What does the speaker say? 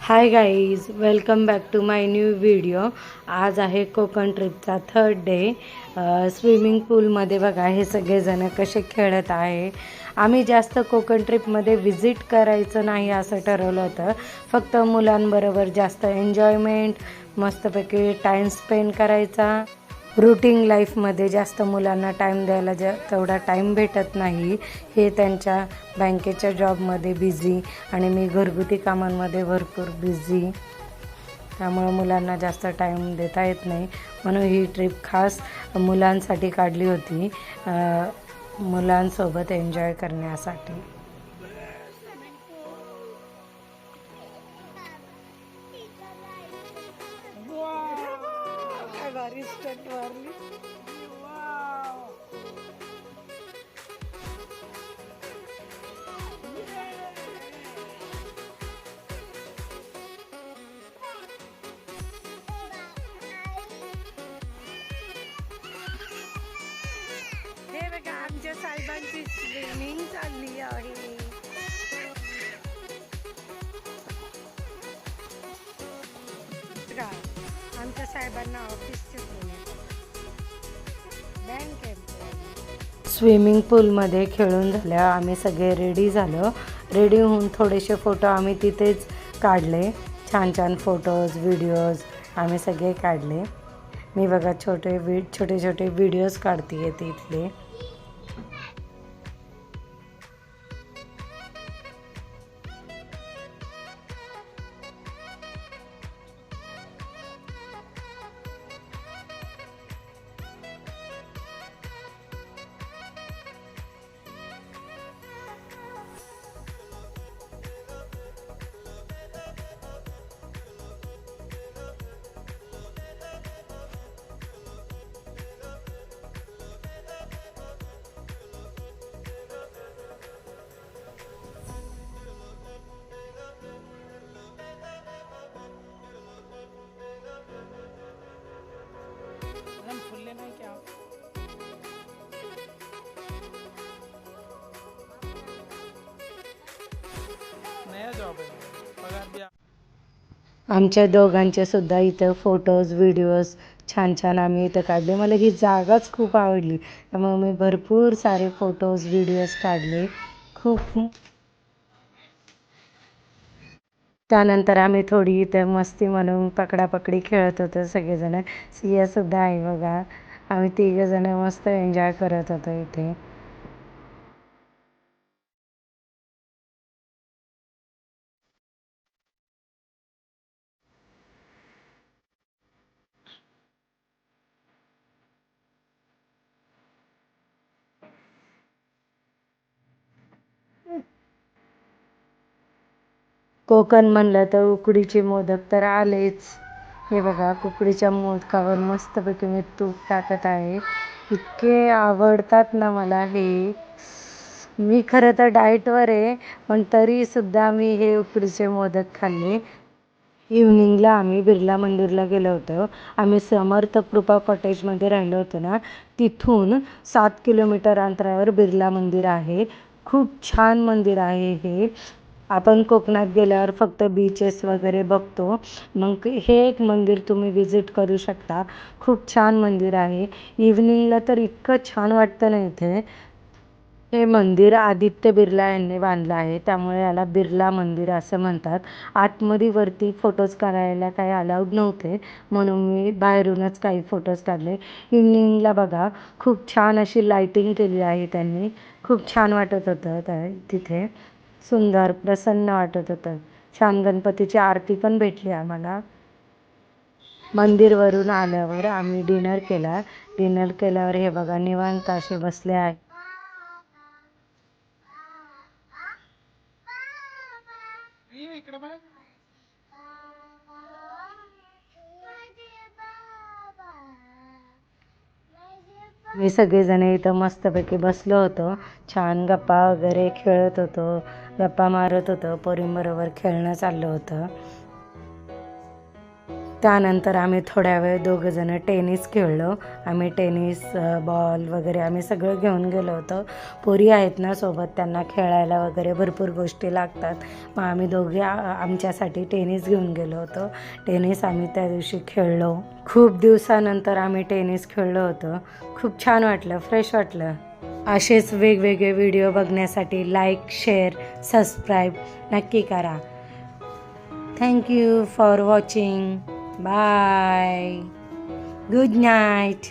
High guys, welcome back to my new video. आज आहे कोकण ट्रिपचा थर्ड डे. स्विमिंग पूलमध्ये बघा हे सगळेजण कसे खेळत आहे. आम्ही जास्त कोकण ट्रिपमध्ये व्हिजिट करायचं नाही असं ठरवलं होतं. फक्त मुलांबरोबर जास्त एन्जॉयमेंट, मस्तपैकी टाईम स्पेंड करायचा. रूटीन लाईफमध्ये जास्त मुलांना टाईम द्यायला तेवढा टाईम भेटत नाही. हे त्यांच्या बँकेच्या जॉबमध्ये बिझी आणि मी घरगुती कामांमध्ये भरपूर बिझी, त्यामुळं मुलांना जास्त टाईम देता येत नाही. म्हणून ही ट्रिप खास मुलांसाठी काढली होती, मुलांसोबत एन्जॉय करण्यासाठी. हे बघा आमच्या साहेबांची स्विमिंग चालली आहे. आमच्या साहेबांना ऑफिसचे फोन बँक. स्विमिंग पूलमध्ये खेळून झाल्या आम्ही सगळे रेडी झालो. रेडी होऊन थोडेसे फोटो आम्ही तिथेच काढले. छान छान फोटोज व्हिडिओज आम्ही सगळे काढले. मी बघा छोटे छोटे व्हिडिओज काढते तिथले. फुलले नाही क्या नया जॉब आहे पगार द्या. आमच्या दोघांचे सुद्धा इथं फोटोज व्हिडिओज छान छान आम्ही इथं काढले. मला ही जागाच खूप आवडली, त्यामुळे मी भरपूर सारे फोटोज व्हिडिओज काढले. खूप त्यानंतर आम्ही थोडी इथं मस्ती म्हणून पकडापकडी खेळत होतो सगळेजण. सियासुद्धा आहे बघा. आम्ही तिघंजणं मस्त एन्जॉय करत होतो इथे. कोकण म्हणलं तर उकडीचे मोदक तर आलेच. हे बघा उकडीच्या मोदकावर मस्तपैकी मी तूप टाकत आहे. इतके आवडतात ना मला हे. मी खरं तर डाएटवर आहे, पण तरीसुद्धा मी हे उकडीचे मोदक खाल्ले. इव्हनिंगला आम्ही बिर्ला मंदिरला गेलो होतो. आम्ही समर्थ कृपा कॉटेजमध्ये राहिलो होतो ना, तिथून 7 किलोमीटर अंतरावर बिर्ला मंदिर आहे. खूप छान मंदिर आहे हे. आपण कोकणात गेल्यावर फक्त बीचेस वगैरे बघतो, मग हे एक मंदिर तुम्ही विजिट करू शकता. खूप छान मंदिर आहे. इव्हनिंगला तर इतकं छान वाटतं ना इथे. हे मंदिर आदित्य बिर्ला यांनी बांधलं आहे, त्यामुळे याला बिर्ला मंदिर असं म्हणतात. आतमध्ये वरती फोटोज काढायला काही अलाउड नव्हते, म्हणून मी बाहेरूनच काही फोटोज काढले. इव्हनिंगला बघा खूप छान अशी लाईटिंग केली आहे त्यांनी. खूप छान वाटत होतं तिथे. सुंदर प्रसन्न वाटत होतं. छान गणपतीची आरती पण भेटली आम्हाला. मंदिरवरून आल्यावर आम्ही डिनर केला. डिनर केल्यावर हे बघा निवांत असे बसले आहे. मी सगळेजण इथं मस्तपैकी बसलो होतो. छान गप्पा वगैरे खेळत होतो, गप्पा मारत होतो. पोरींबरोबर खेळणं चाललं होतं. त्यानंतर आम्ही थोड्या वेळ दोघंजणं टेनिस खेळलो. आम्ही टेनिस बॉल वगैरे आम्ही सगळं घेऊन गेलो होतो. पोरी आहेत ना सोबत, त्यांना खेळायला वगैरे भरपूर गोष्टी लागतात. मग आम्ही दोघे आमच्यासाठी टेनिस घेऊन गेलो होतो. टेनिस आम्ही त्या दिवशी खेळलो. खूप दिवसानंतर आम्ही टेनिस खेळलो होतो. खूप छान वाटलं, फ्रेश वाटलं. असेच वेगवेगळे व्हिडिओ बघण्यासाठी लाईक, शेअर, सबस्क्राईब नक्की करा. Thank you for watching. Bye. Good night.